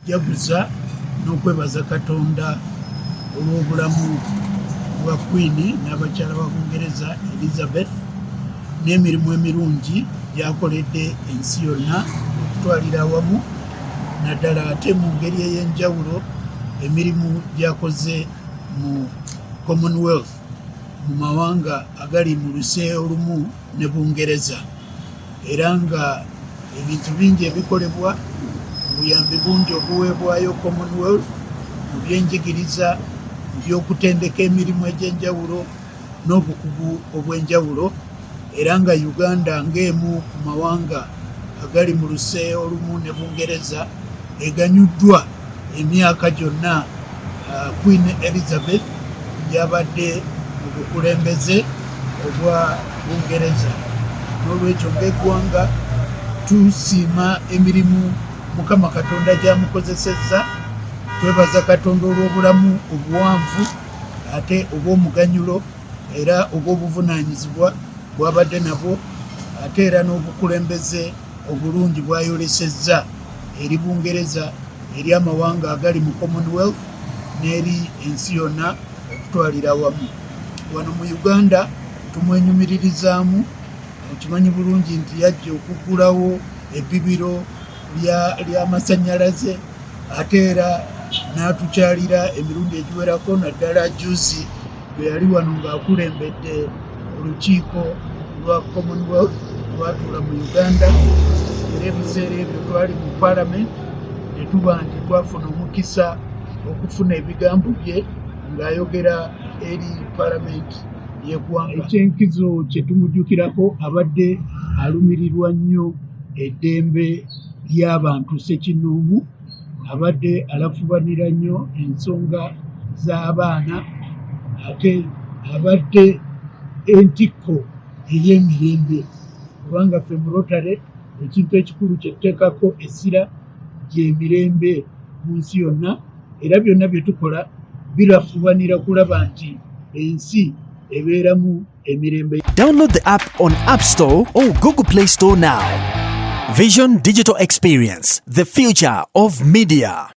jaguza n'okwebaza Katonda olw'obulamu bwa Kkwiini n'abakyala ba Bungereza Elizabeth n'emirimu emirungi gy'akoledde ensi yonna okutwalira awamu naddala ate mu ngeri ey'enjawulo emirimu gy'akoze mu Commonwealth mu mawanga agali mu luseeya olumu ne Bungereza, era nga ebintu bingi ebikolebwa, obuyambi bungi obuweebwayo Commonwealth mu byenjigiriza, mu by'okutendeka emirimu egy'enjawulo n'obukugu obw'enjawulo, era nga Uganda ng'emu ku mawanga agali mu luseeya olumu ne Bungereza eganyuddwa emyaka gyonna Queen Elizabeth gy'abadde mu bukulembeze obwa Bungereza. N'olwekyo ng'eggwanga tusiima emirimu Mukama Katonda gy'amukozesezza, twebaza Katonda olw'obulamu obuwanvu ate obw'omuganyulo era obw'obuvunaanyizibwa bw'abadde nabwo, ate era n'obukulembeze obulungi bw'ayolesezza eri Bungereza, eri amawanga agali mu Commonwealth n'eri ensi yonna okutwalira awamu. Wano mu Uganda tumwenyumiririzaamu, okimanyi bulungi nti yajja okuggulawo ebbibiro ly'amasannyalaze, ate era n'atukyalira emirundi egiwerako, naddala juzi bwe yali wano ng'akulembedde olukiiko lwa Commonwealth lwatuula mu Uganda, era ebiseera ebyo twali mu Parliament ne tuba nti twafuna omukisa okufuna ebigambo bye ng'ayogera eri Parliament y'eggwanga. Ekyenkizo kye tumujjukirako, abadde alumirirwa nnyo eddembe ly'abantu ssekinnoomu, abadde alafubanira nnyo ensonga z'abaana, ate abadde entikko ey'emirembe, kubanga ffe mu Rotary ekintu ekikulu kye tuteekako essira gy'emirembe mu nsi yonna, era byonna bye tukola birafubanira kulaba nti ensi ebeeramu emirembe. Download the app on App Store or Google Play Store now. Vision Digital Experience, the future of media.